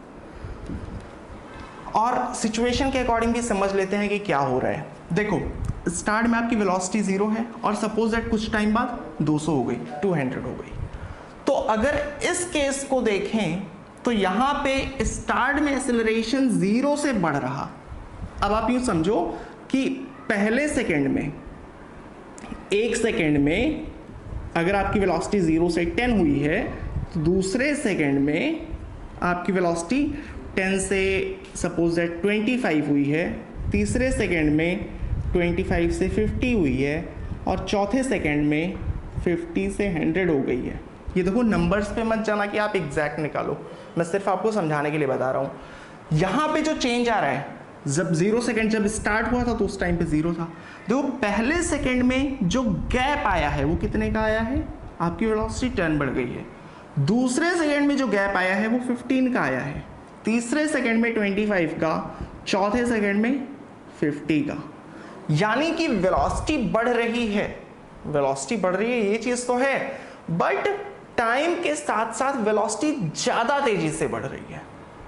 Speaker 1: और सिचुएशन के अकॉर्डिंग भी समझ लेते हैं कि क्या हो रहा है। देखो स्टार्ट में आपकी वेलोसिटी 0 है और सपोज दैट कुछ टाइम बाद 200 हो गई, 200 हो गई। तो अगर इस केस को देखें तो यहाँ पे स्टार्ट में एक्सेलरेशन 0 से बढ़ रहा। अब आप यूँ समझो कि पहले सेकेंड में, 1 सेकेंड में अगर आपकी वेलोसिटी 0 से 10 हुई है तो दूसरे सेकेंड में आपकी वेलोसिटी 10 से सपोज दैट 25 हुई है, तीसरे सेकेंड में 25 से 50 हुई है और चौथे सेकेंड में 50 से 100 हो गई है। ये देखो नंबर्स पे मत जाना कि आप एग्जैक्ट निकालो, मैं सिर्फ आपको समझाने के लिए बता रहा हूँ। यहाँ पे जो चेंज आ रहा है, जब 0 सेकेंड जब स्टार्ट हुआ था तो उस टाइम पे 0 था। देखो पहले सेकेंड में जो गैप आया है वो कितने का आया है, आपकी वेलोसिटी 10 बढ़ गई है। दूसरे सेकेंड में जो गैप आया है वो 15 का आया है, तीसरे सेकेंड में 25 का, चौथे सेकेंड में 50 का। यानी कि वेलोसिटी बढ़ रही है, वेलोसिटी बढ़ रही है ये चीज तो है, बट टाइम के साथ साथ वेलोसिटी ज्यादा तेजी से बढ़ रही है।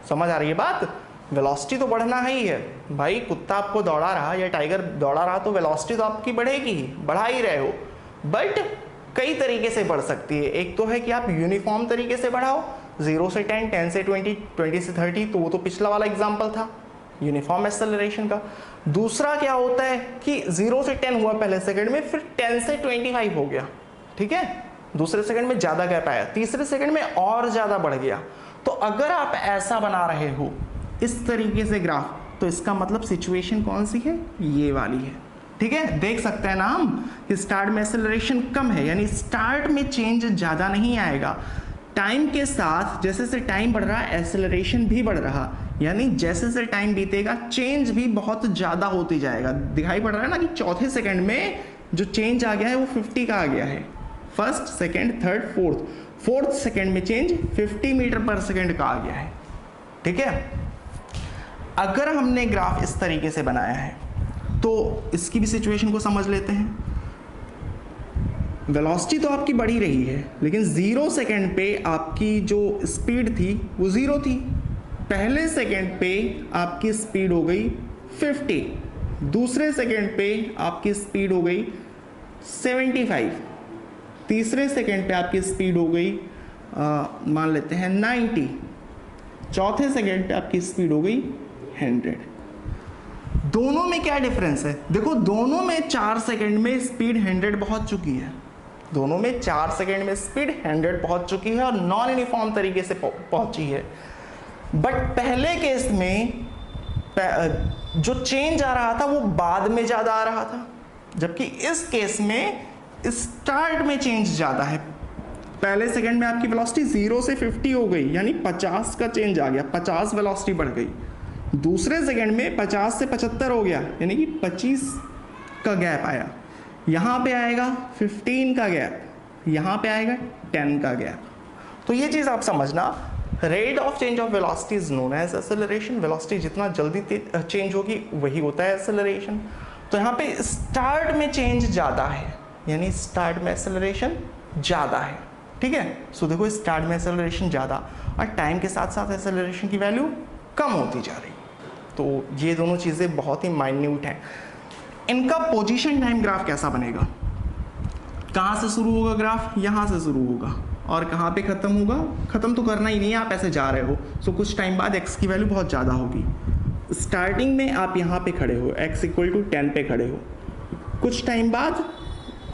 Speaker 1: समझ आ रही है बात? वेलोसिटी तो बढ़ना ही है भाई, कुत्ता आपको दौड़ा रहा या टाइगर दौड़ा रहा तो वेलोसिटी तो आपकी बढ़ेगी ही, बढ़ा ही रहे हो, बट कई तरीके से बढ़ सकती है। एक तो है कि आप यूनिफॉर्म तरीके से बढ़ाओ, 0 से 10, 10 से 20, 20 से 30, तो वो तो पिछला वाला एग्जाम्पल था यूनिफॉर्म एक्सेलरेशन का। दूसरा क्या होता है कि 0 से 10 हुआ पहले सेकंड में, फिर 10 से 25 हो गया, ठीक है, दूसरे सेकंड में ज्यादा गैप आया, तीसरे सेकंड में और ज्यादा बढ़ गया। तो अगर आप ऐसा बना रहे हो इस तरीके से ग्राफ, तो इसका मतलब सिचुएशन कौन सी है, ये वाली है, ठीक है। देख सकते हैं ना हम कि स्टार्ट में एक्सेलरेशन कम है, यानी स्टार्ट में चेंज ज्यादा नहीं आएगा। टाइम के साथ जैसे जैसे टाइम बढ़ रहा है एक्सेलरेशन भी बढ़ रहा, यानी जैसे जैसे टाइम बीतेगा चेंज भी बहुत ज्यादा होती जाएगा। दिखाई पड़ रहा है ना कि चौथे सेकंड में जो चेंज आ गया है वो 50 का आ गया है, first second third fourth second में चेंज 50 मीटर पर सेकंड का आ गया है, ठीक है। अगर हमने ग्राफ इस तरीके से बनाया है तो इसकी भी सिचुएशन को समझ लेते हैं। वेलोसिटी तो आपकी बढ़ी रही है, लेकिन 0 सेकंड पे आपकी जो स्पीड थी वो 0 थी। पहले सेकंड पे आपकी स्पीड हो गई 50, दूसरे सेकंड पे आपकी स्पीड हो गई 75, तीसरे सेकंड पे आपकी स्पीड हो गई मान लेते हैं 90, चौथे सेकंड पे आपकी स्पीड हो गई 100। दोनों में क्या डिफरेंस है, देखो दोनों में 4 सेकंड में स्पीड 100 पहुंच चुकी है, दोनों में 4 सेकंड में स्पीड 100 पहुंच चुकी है और नॉन यूनिफॉर्म तरीके से पहुंची है। बट पहले केस में जो चेंज आ रहा था वो बाद में ज्यादा आ रहा था, जबकि इस केस में स्टार्ट में चेंज ज्यादा है। पहले सेकंड में आपकी वेलोसिटी 0 से 50 हो गई, यानी 50 का चेंज आ गया, 50 वेलोसिटी बढ़ गई। दूसरे सेकंड में 50 से 75 हो गया, यानी कि 25 का गैप आया। यहाँ पे आएगा 15 का गैप, यहाँ पे आएगा 10 का गैप। तो ये चीज़ आप समझना, rate of change of velocity is known as acceleration. Velocity जितना जल्दी चेंज होगी वही होता है एक्सेलरेशन। तो यहाँ पे स्टार्ट में चेंज ज़्यादा है, यानी स्टार्ट में एक्सेलरेशन ज़्यादा है, ठीक है। सो देखो स्टार्ट में एक्सेलरेशन ज़्यादा और टाइम के साथ साथ एक्सेलरेशन की वैल्यू कम होती जा रही। तो ये दोनों चीज़ें बहुत ही माइन्यूट हैं। इनका पोजीशन टाइम ग्राफ कैसा बनेगा, कहाँ से शुरू होगा ग्राफ, यहाँ से शुरू होगा और कहाँ पे ख़त्म होगा, ख़त्म तो करना ही नहीं है, आप ऐसे जा रहे हो। सो कुछ टाइम बाद x की वैल्यू बहुत ज़्यादा होगी। स्टार्टिंग में आप यहाँ पे खड़े हो, x = 10 पे खड़े हो, कुछ टाइम बाद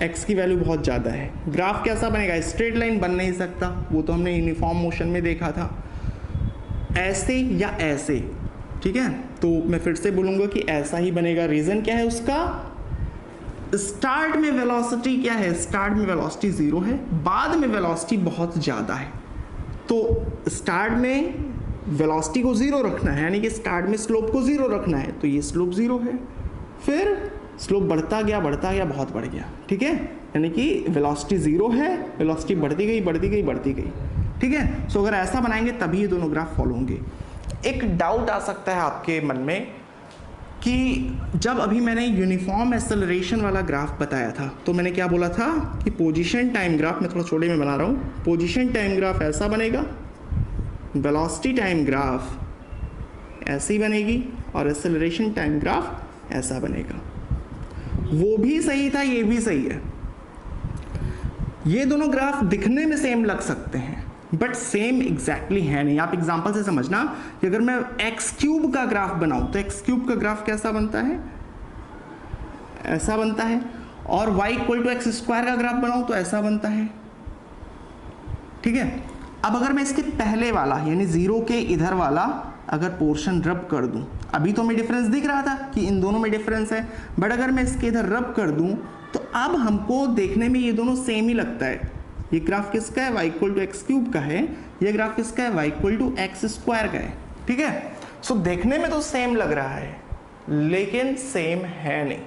Speaker 1: x की वैल्यू बहुत ज़्यादा है। ग्राफ कैसा बनेगा, स्ट्रेट लाइन बन नहीं सकता, वो तो हमने यूनिफॉर्म मोशन में देखा था, ऐसे या ऐसे, ठीक है। तो मैं फिर से बोलूँगा कि ऐसा ही बनेगा। रीज़न क्या है उसका, स्टार्ट में वेलोसिटी क्या है, स्टार्ट में वेलोसिटी 0 है, बाद में वेलोसिटी बहुत ज़्यादा है। तो स्टार्ट में वेलोसिटी को 0 रखना है, यानी कि स्टार्ट में स्लोप को 0 रखना है, तो ये स्लोप 0 है, फिर स्लोप बढ़ता गया बहुत बढ़ गया, ठीक है। यानी कि वेलोसिटी 0 है, वेलोसिटी बढ़ती गई, ठीक है। सो अगर ऐसा बनाएंगे तभी ये दोनों ग्राफ फॉलो होंगे। एक डाउट आ सकता है आपके मन में कि जब अभी मैंने यूनिफॉर्म एक्सेलरेशन वाला ग्राफ बताया था तो मैंने क्या बोला था कि पोजीशन टाइम ग्राफ, मैं थोड़ा छोटे में बना रहा हूँ, पोजीशन टाइम ग्राफ ऐसा बनेगा, वेलोसिटी टाइम ग्राफ ऐसी बनेगी और एक्सेलरेशन टाइम ग्राफ ऐसा बनेगा। वो भी सही था, ये भी सही है। ये दोनों ग्राफ दिखने में सेम लग सकते हैं बट सेम एग्जैक्टली है नहीं। आप एग्जांपल से समझना कि अगर मैं एक्स क्यूब का ग्राफ बनाऊं तो एक्स क्यूब का ग्राफ कैसा बनता है, ऐसा बनता है, और y equal to x square का ग्राफ बनाऊं तो ऐसा बनता है। ठीक है, अब अगर मैं इसके पहले वाला यानी जीरो के इधर वाला अगर पोर्शन रब कर दूं, अभी तो मैं डिफरेंस दिख रहा था कि इन दोनों में डिफरेंस है, बट अगर मैं इसके इधर रब कर दूं तो अब हमको देखने में ये दोनों सेम ही लगता है। ये ग्राफ किसका है, y equal to x cube का है, ये ग्राफ किसका है, y equal to x square का है। ठीक है, सो देखने में तो सेम लग रहा है लेकिन सेम है नहीं।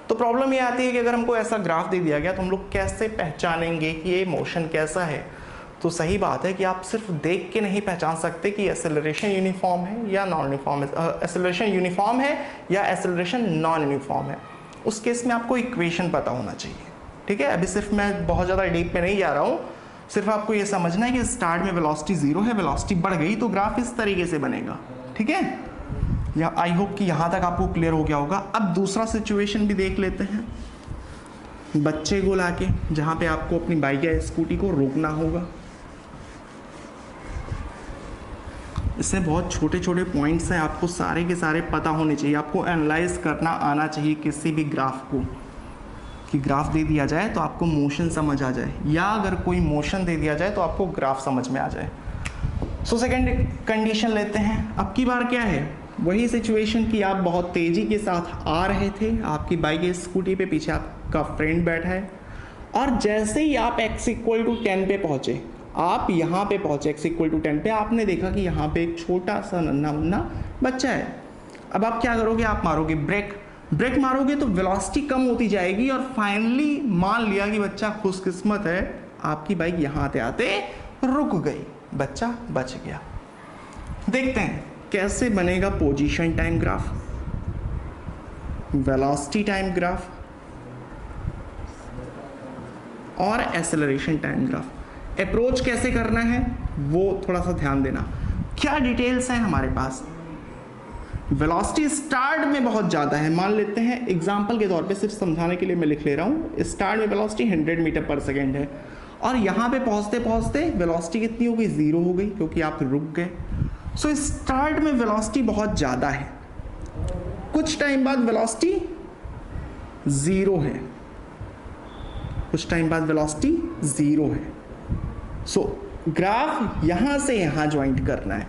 Speaker 1: तो प्रॉब्लम ये आती है कि अगर हमको ऐसा ग्राफ दे दिया गया तो हम लोग कैसे पहचानेंगे कि ये मोशन कैसा है। तो सही बात है कि आप सिर्फ देख के नहीं पहचान सकते कि एक्सेलरेशन यूनिफॉर्म है या नॉन यूनिफॉर्म है, एक्सेलरेशन यूनिफॉर्म है या एक्सेलरेशन नॉन यूनिफॉर्म है। उस केस में आपको इक्वेशन पता होना चाहिए। ठीक है, अभी सिर्फ मैं बहुत ज़्यादा डीप में नहीं जा रहा हूँ, सिर्फ आपको ये समझना है कि स्टार्ट में वेलोसिटी 0 है, वेलोसिटी बढ़ गई तो ग्राफ इस तरीके से बनेगा। ठीक है, या आई होप कि यहाँ तक आपको क्लियर हो गया होगा। अब दूसरा सिचुएशन भी देख लेते हैं, बच्चे को लाके जहाँ पे आपको अपनी बाइक या स्कूटी को रोकना होगा। इसमें बहुत छोटे छोटे पॉइंट्स हैं, आपको सारे के सारे पता होने चाहिए। आपको एनालाइज करना आना चाहिए किसी भी ग्राफ को, कि ग्राफ दे दिया जाए तो आपको मोशन समझ आ जाए, या अगर कोई मोशन दे दिया जाए तो आपको ग्राफ समझ में आ जाए। सो सेकेंड कंडीशन लेते हैं। अब की बार क्या है, वही सिचुएशन कि आप बहुत तेज़ी के साथ आ रहे थे, आपकी बाइक या स्कूटी पे पीछे आपका फ्रेंड बैठा है, और जैसे ही आप x इक्वल टू 10 पे पहुँचे, आप यहाँ पे पहुँचे x इक्वल टू 10 पे, आपने देखा कि यहाँ पे एक छोटा सा नन्हा मुन्ना बच्चा है। अब आप क्या करोगे, आप मारोगे ब्रेक मारोगे तो वेलोसिटी कम होती जाएगी और फाइनली मान लिया कि बच्चा खुशकिस्मत है, आपकी बाइक यहाँ आते आते रुक गई, बच्चा बच गया। देखते हैं कैसे बनेगा position time graph, velocity time graph और एक्सेलरेशन टाइम ग्राफ। अप्रोच कैसे करना है वो थोड़ा सा ध्यान देना। क्या डिटेल्स हैं हमारे पास, वेलोसिटी स्टार्ट में बहुत ज़्यादा है, मान लेते हैं एग्जांपल के तौर पे, सिर्फ समझाने के लिए मैं लिख ले रहा हूँ। स्टार्ट में वेलोसिटी 100 मीटर पर सेकेंड है और यहाँ पे पहुँचते पहुँचते वेलोसिटी कितनी हो गई, 0 हो गई क्योंकि आप रुक गए। सो स्टार्ट में वेलोसिटी बहुत ज़्यादा है, कुछ टाइम बाद वेलोसिटी 0 है, कुछ टाइम बाद वेलोसिटी 0 है। सो ग्राफ यहाँ से यहाँ ज्वाइंट करना है,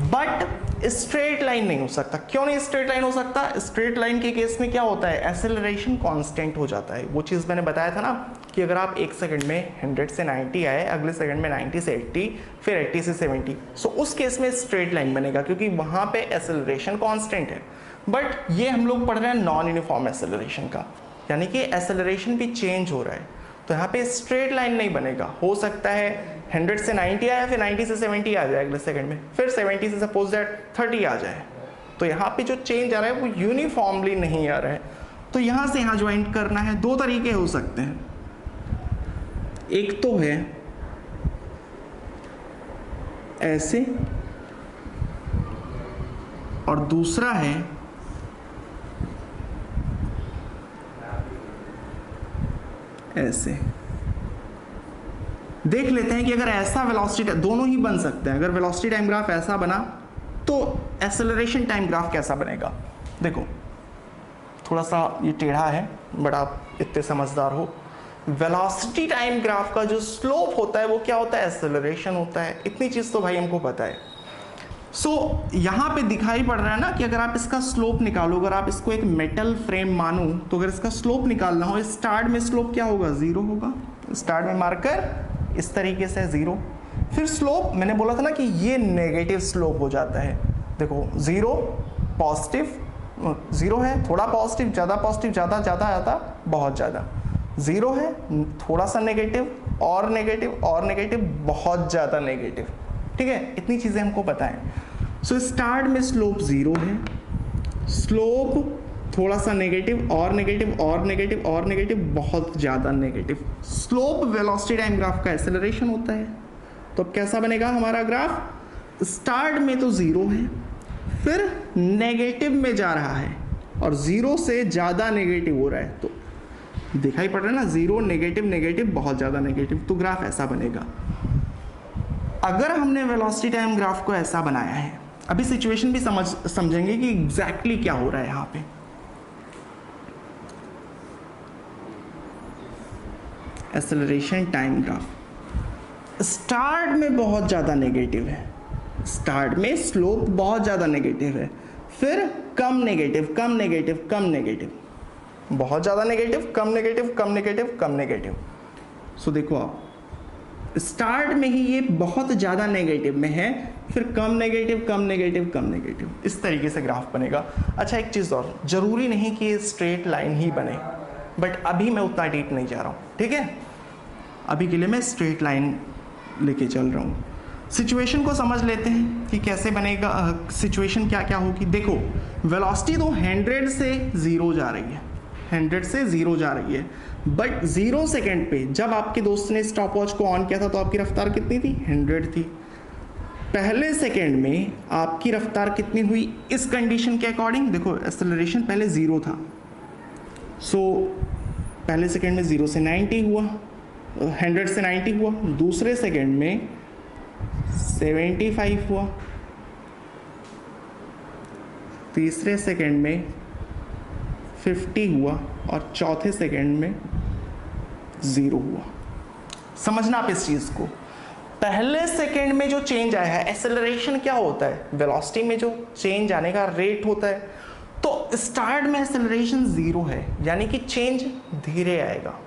Speaker 1: बट स्ट्रेट लाइन नहीं हो सकता। क्यों नहीं स्ट्रेट लाइन हो सकता, स्ट्रेट लाइन के केस में क्या होता है, एक्सेलरेशन कांस्टेंट हो जाता है। वो चीज़ मैंने बताया था ना कि अगर आप एक सेकंड में 100 से 90 आए, अगले सेकंड में 90 से 80, फिर 80 से 70, सो उस केस में स्ट्रेट लाइन बनेगा क्योंकि वहाँ पे एक्सेलरेशन कांस्टेंट है। बट ये हम लोग पढ़ रहे हैं नॉन यूनिफॉर्म एक्सेलरेशन का, यानी कि एक्सेलरेशन भी चेंज हो रहा है, तो यहाँ पे स्ट्रेट लाइन नहीं बनेगा। हो सकता है 100 से 90 आया, फिर 90 से 70 आ जाए अगले सेकंड में, फिर 70 से सपोज दैट 30 आ जाए, तो यहाँ पे जो चेंज आ रहा है वो यूनिफॉर्मली नहीं आ रहा है। तो यहाँ से यहाँ ज्वाइंट करना है, दो तरीके हो सकते हैं, एक तो है ऐसे और दूसरा है ऐसे। देख लेते हैं कि अगर ऐसा वेलोसिटी, दोनों ही बन सकते हैं, अगर वेलोसिटी टाइम ग्राफ ऐसा बना तो एक्सेलरेशन टाइम ग्राफ कैसा बनेगा। देखो थोड़ा सा ये टेढ़ा है बट आप इतने समझदार हो। वेलोसिटी टाइम ग्राफ का जो स्लोप होता है वो क्या होता है, एक्सेलरेशन होता है। इतनी चीज़ तो भाई हमको पता है। सो यहाँ पे दिखाई पड़ रहा है ना कि अगर आप इसका स्लोप निकालो, अगर आप इसको एक मेटल फ्रेम मानो तो अगर इसका स्लोप निकालना हो, स्टार्ट में स्लोप क्या होगा, 0 होगा। स्टार्ट में मार्कर इस तरीके से 0, फिर स्लोप मैंने बोला था ना कि ये नेगेटिव स्लोप हो जाता है। देखो 0 पॉजिटिव, 0 है थोड़ा पॉजिटिव, ज़्यादा पॉजिटिव, ज़्यादा ज़्यादा ज़्यादा बहुत ज़्यादा, 0 है थोड़ा सा नेगेटिव और नेगेटिव और नेगेटिव, बहुत ज़्यादा नेगेटिव। ठीक है, इतनी चीज़ें हमको पता है। सो स्टार्ट में स्लोप 0 है, स्लोप थोड़ा सा नेगेटिव और नेगेटिव और नेगेटिव और नेगेटिव, बहुत ज़्यादा negative. Slope velocity time graph का एक्सेलरेशन होता है। तो अब कैसा बनेगा हमारा ग्राफ, स्टार्ट में तो 0 है, फिर नेगेटिव में जा रहा है और 0 से ज़्यादा नेगेटिव हो रहा है, तो दिखाई पड़ रहा है ना, 0 नेगेटिव नेगेटिव बहुत ज़्यादा नेगेटिव, तो ग्राफ ऐसा बनेगा। अगर हमने वेलोसिटी टाइम ग्राफ को ऐसा बनाया है, अभी सिचुएशन भी समझेंगे कि एग्जैक्टली क्या हो रहा है यहाँ पे। एक्सेलरेशन टाइम ग्राफ स्टार्ट में बहुत ज़्यादा नेगेटिव है, स्टार्ट में स्लोप बहुत ज़्यादा नेगेटिव है, फिर कम नेगेटिव कम नेगेटिव कम नेगेटिव, बहुत ज़्यादा नेगेटिव कम नेगेटिव कम नेगेटिव कम नेगेटिव। सो देखो आप स्टार्ट में ही ये बहुत ज़्यादा नेगेटिव में है, फिर कम नेगेटिव कम नेगेटिव कम नेगेटिव, इस तरीके से ग्राफ बनेगा। अच्छा एक चीज़ और, ज़रूरी नहीं कि ये स्ट्रेट लाइन ही बने, बट अभी मैं उतना डीप नहीं जा रहा हूँ, ठीक है। अभी के लिए मैं स्ट्रेट लाइन लेके चल रहा हूँ। सिचुएशन को समझ लेते हैं कि कैसे बनेगा, सिचुएशन क्या क्या होगी। देखो वेलोसिटी तो 100 से 0 जा रही है, 100 से 0 जा रही है, बट 0 सेकेंड पे जब आपके दोस्त ने स्टॉप वॉच को ऑन किया था तो आपकी रफ्तार कितनी थी, 100 थी। पहले सेकेंड में आपकी रफ्तार कितनी हुई इस कंडीशन के अकॉर्डिंग, देखो एक्सेलरेशन पहले 0 था, सो पहले सेकेंड में 0 से 90 हुआ, 100 से 90 हुआ, दूसरे सेकेंड में 75 हुआ, तीसरे सेकेंड में 50 हुआ और चौथे सेकेंड में 0 हुआ। समझना आप इस चीज़ को, पहले सेकेंड में जो चेंज आया है, एक्सेलरेशन क्या होता है, वेलोसिटी में जो चेंज आने का रेट होता है, तो स्टार्ट में एक्सेलरेशन 0 है, यानी कि चेंज धीरे आएगा।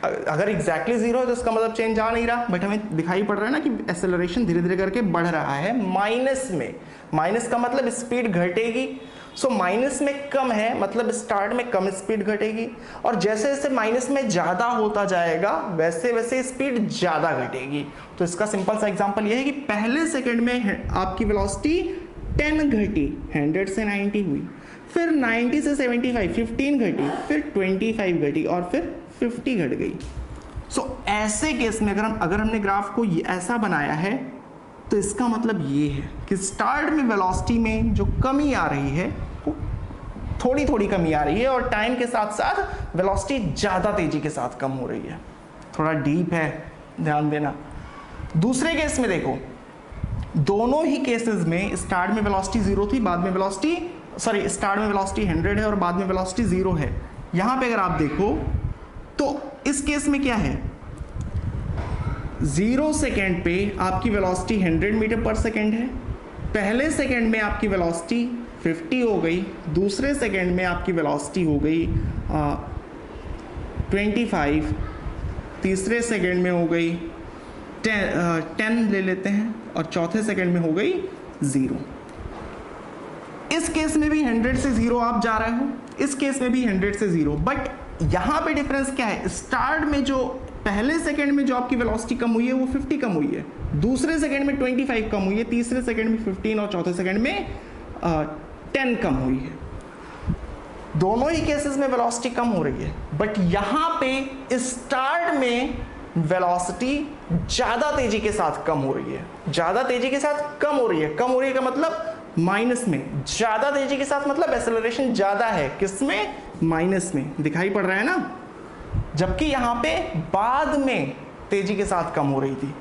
Speaker 1: अगर एग्जैक्टली 0 है तो इसका मतलब चेंज आ नहीं रहा, बट हमें दिखाई पड़ रहा है ना कि एक्सेलरेशन धीरे धीरे करके बढ़ रहा है माइनस में। माइनस का मतलब स्पीड घटेगी, सो माइनस में कम है मतलब स्टार्ट में कम स्पीड घटेगी, और जैसे जैसे माइनस में ज़्यादा होता जाएगा वैसे वैसे स्पीड ज़्यादा घटेगी। तो इसका सिंपल सा एग्जांपल ये है कि पहले सेकंड में आपकी वेलोसिटी 10 घटी, 100 से 90 हुई, फिर 90 से 75 15 घटी, फिर 25 घटी और फिर 50 घट गई। सो ऐसे केस में अगर हमने ग्राफ को ऐसा बनाया है तो इसका मतलब ये है कि स्टार्ट में वेलोसिटी में जो कमी आ रही है वो थोड़ी थोड़ी कमी आ रही है, और टाइम के साथ साथ वेलोसिटी ज़्यादा तेजी के साथ कम हो रही है। थोड़ा डीप है, ध्यान देना। दूसरे केस में देखो, दोनों ही केसेस में स्टार्ट में वेलोसिटी 0 थी, बाद में वेलोसिटी स्टार्ट में वेलोसिटी 100 है और बाद में वेलोसिटी 0 है। यहाँ पे अगर आप देखो तो इस केस में क्या है, 0 सेकेंड पे आपकी वेलोसिटी 100 मीटर पर सेकेंड है, पहले सेकेंड में आपकी वेलोसिटी 50 हो गई, दूसरे सेकेंड में आपकी वेलोसिटी हो गई 25, तीसरे सेकेंड में हो गई 10 ले लेते हैं, और चौथे सेकेंड में हो गई 0। इस केस में भी 100 से 0 आप जा रहे हो, इस केस में भी 100 से 0, बट यहाँ पे डिफरेंस क्या है, स्टार्ट में जो पहले सेकंड में जो आपकी वेलोसिटी कम हुई है वो 50 कम हुई है, दूसरे सेकंड में 25 कम हुई है, तीसरे सेकंड में 15 और चौथे सेकंड में 10 कम हुई है। दोनों ही केसेस में वेलोसिटी कम हो रही है, बट यहाँ पे स्टार्ट में वेलोसिटी ज़्यादा तेजी के साथ कम हो रही है, ज़्यादा तेजी के साथ कम हो रही है। कम हो रही है का मतलब माइनस में, ज़्यादा तेजी के साथ मतलब एक्सेलरेशन ज़्यादा है, किसमें, माइनस में, दिखाई पड़ रहा है ना। जबकि यहाँ पे बाद में तेजी के साथ कम हो रही थी,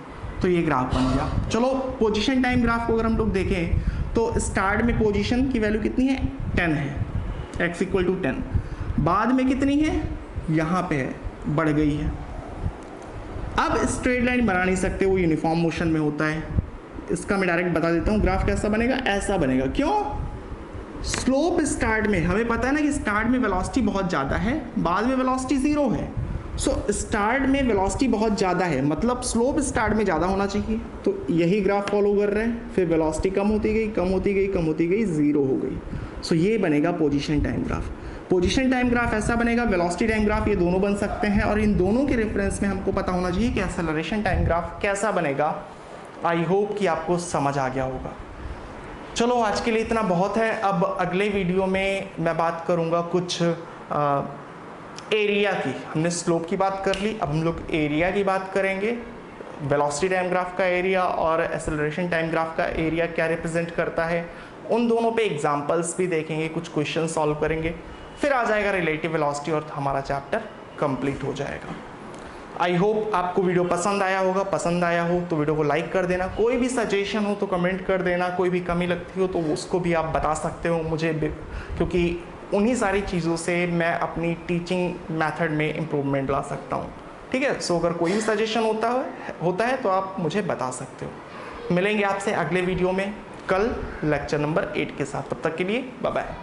Speaker 1: तो ये ग्राफ बन गया। चलो पोजीशन टाइम ग्राफ को अगर हम लोग देखें तो स्टार्ट में पोजीशन की वैल्यू कितनी है, 10 है, x = 10, बाद में कितनी है, यहाँ पे है, बढ़ गई है। अब स्ट्रेट लाइन बना नहीं सकते, वो यूनिफॉर्म मोशन में होता है। इसका मैं डायरेक्ट बता देता हूँ, ग्राफ कैसा बनेगा, ऐसा बनेगा। क्यों, स्लोप स्टार्ट में हमें पता है ना कि स्टार्ट में वेलोसिटी बहुत ज़्यादा है, बाद में वेलोसिटी 0 है। सो स्टार्ट में वेलोसिटी बहुत ज़्यादा है, मतलब स्लोप स्टार्ट में ज़्यादा होना चाहिए, तो यही ग्राफ फॉलो कर रहे हैं। फिर वेलोसिटी कम होती गई कम होती गई कम होती गई, 0 हो गई। सो ये बनेगा position time graph. Position time graph ऐसा बनेगा, वेलोसिटी टाइम ग्राफ ये दोनों बन सकते हैं, और इन दोनों के रेफरेंस में हमको पता होना चाहिए कि एक्सेलरेशन टाइम ग्राफ कैसा बनेगा। आई होप कि आपको समझ आ गया होगा। चलो आज के लिए इतना बहुत है। अब अगले वीडियो में मैं बात करूँगा कुछ एरिया की। हमने स्लोप की बात कर ली, अब हम लोग एरिया की बात करेंगे। वेलोसिटी टाइम ग्राफ का एरिया और एक्सेलरेशन टाइम ग्राफ का एरिया क्या रिप्रेजेंट करता है, उन दोनों पे एग्जाम्पल्स भी देखेंगे, कुछ क्वेश्चन सॉल्व करेंगे, फिर आ जाएगा रिलेटिव वेलोसिटी और हमारा चैप्टर कंप्लीट हो जाएगा। आई होप आपको वीडियो पसंद आया होगा। पसंद आया हो तो वीडियो को लाइक कर देना, कोई भी सजेशन हो तो कमेंट कर देना, कोई भी कमी लगती हो तो उसको भी आप बता सकते हो मुझे, क्योंकि उन्हीं सारी चीज़ों से मैं अपनी टीचिंग मेथड में इम्प्रूवमेंट ला सकता हूँ। ठीक है, सो अगर कोई भी सजेशन होता है तो आप मुझे बता सकते हो। मिलेंगे आपसे अगले वीडियो में कल लेक्चर नंबर 8 के साथ। तब तक के लिए बाय बाय।